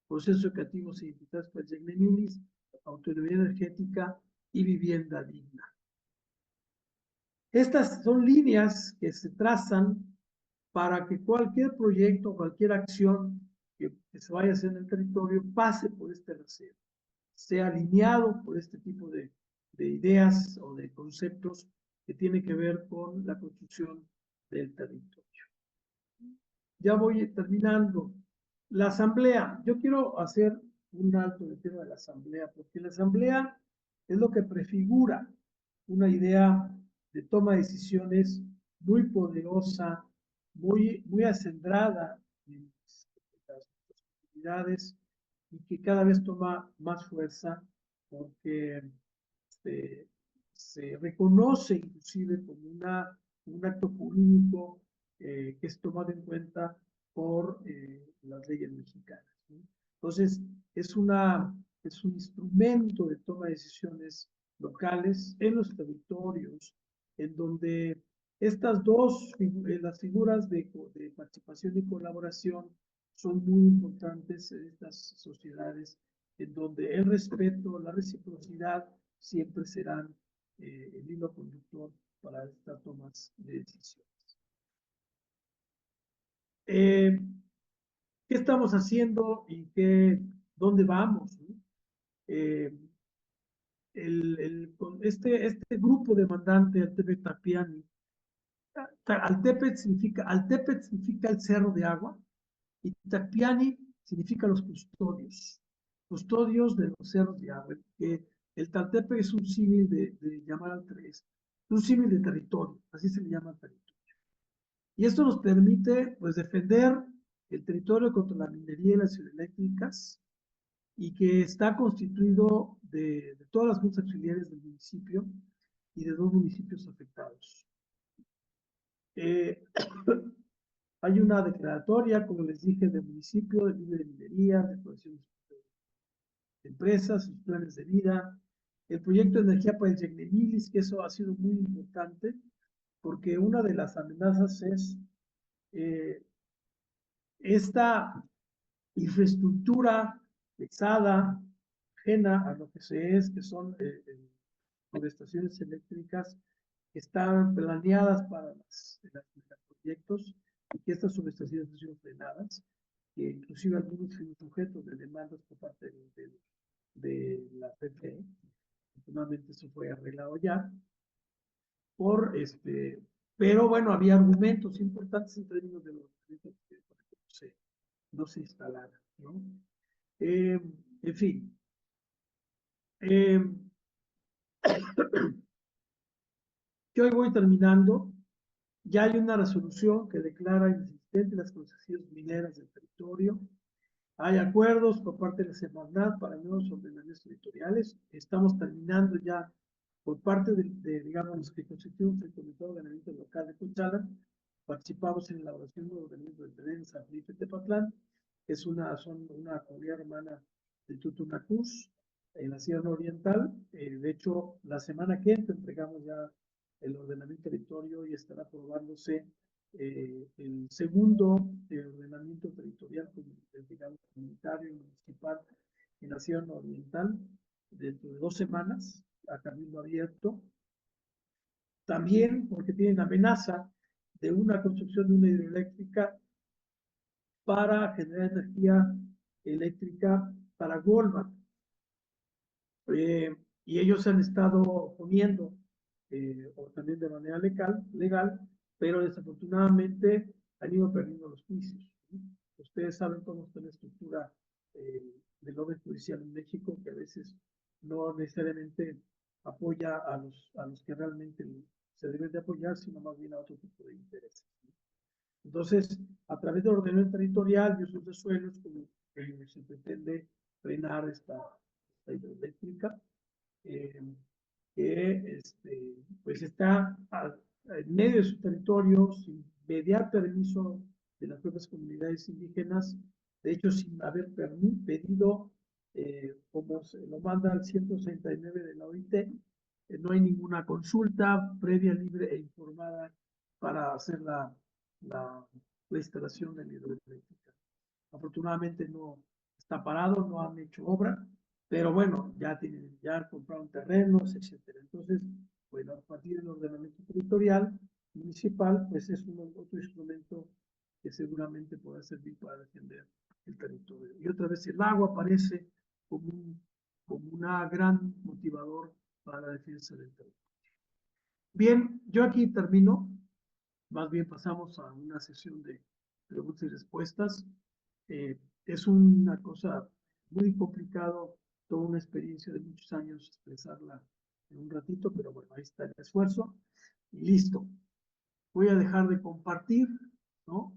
procesos educativos e identidades para Yegnemilis, autonomía energética y vivienda digna. Estas son líneas que se trazan para que cualquier proyecto, cualquier acción que se vaya a hacer en el territorio pase por este rasero, sea alineado por este tipo de ideas o de conceptos que tienen que ver con la construcción del territorio. Ya voy terminando. La asamblea, yo quiero hacer un alto en el tema de la asamblea, porque la asamblea es lo que prefigura una idea de toma de decisiones muy poderosa, muy acendrada en las comunidades y que cada vez toma más fuerza porque se reconoce inclusive como un acto jurídico que es tomado en cuenta por las leyes mexicanas, ¿no? Entonces, es un instrumento de toma de decisiones locales en los territorios, en donde estas dos, las figuras de participación y colaboración son muy importantes en estas sociedades, en donde el respeto, la reciprocidad siempre serán el hilo conductor para estas tomas de decisiones. ¿Qué estamos haciendo y dónde vamos, ¿no? Este grupo demandante, Altepetl Tapiani, Altepetl significa el cerro de agua y Tapiani significa los custodios de los cerros de agua. El Taltepe es un símil de llamar al tres, un símil de territorio, así se le llama al territorio. Y esto nos permite, pues, defender el territorio contra la minería y las hidroeléctricas, y que está constituido de todas las juntas auxiliares del municipio y de 2 municipios afectados. Hay una declaratoria, como les dije, del municipio, de libre de minería, de explotación de empresas, sus planes de vida, el proyecto de energía para el Yegnemilis, que eso ha sido muy importante, porque una de las amenazas es esta infraestructura pesada, ajena a lo que que son subestaciones eléctricas que están planeadas para los proyectos y que estas subestaciones han sido frenadas, que inclusive algunos fueron sujetos de demandas por parte de la CFE. Afortunadamente eso fue arreglado ya, pero bueno, había argumentos importantes en términos de los proyectos para que no se instalara, ¿no? En fin. Yo hoy voy terminando. Ya hay una resolución que declara inexistentes las concesiones mineras del territorio. Hay acuerdos por parte de la Semarnat para nuevos ordenamientos territoriales. Estamos terminando ya por parte digamos, los que constituimos el Comité de Ordenamiento Local de Cochala. Participamos en la elaboración del ordenamiento del terreno en San Felipe Tepatlán, que es una comunidad hermana de Tutunacús, en la Sierra Oriental. De hecho, la semana que entra entregamos ya el ordenamiento territorio y estará aprobándose el segundo ordenamiento territorial, digamos, comunitario y municipal en la Sierra Oriental dentro de 2 semanas a cabildo abierto. También porque tienen amenaza de una construcción de una hidroeléctrica para generar energía eléctrica para Goldman. Y ellos han estado oponiendo, o también de manera legal, pero desafortunadamente han ido perdiendo los juicios, ¿no? Ustedes saben cómo está la estructura del orden judicial en México, que a veces no necesariamente apoya a los que realmente se debe de apoyar, sino más bien a otro tipo de intereses. Entonces, a través del ordenamiento territorial y usos de suelos, como se pretende frenar esta hidroeléctrica, que pues está en medio de su territorio, sin mediar permiso de las propias comunidades indígenas, de hecho sin haber pedido, como se lo manda el 169 de la OIT, no hay ninguna consulta previa, libre e informada para hacer la instalación de la hidroeléctrica. Afortunadamente no está parado, no han hecho obra, pero bueno, ya compraron terrenos, etcétera. Entonces, bueno, a partir del ordenamiento territorial municipal, pues es otro instrumento que seguramente podrá servir para defender el territorio. Y otra vez el agua aparece como una gran motivador para la defensa del territorio. Bien, yo aquí termino. Más bien pasamos a una sesión de preguntas y respuestas. Es una cosa muy complicado, toda una experiencia de muchos años expresarla en un ratito, pero bueno, ahí está el esfuerzo y listo. Voy a dejar de compartir, ¿no?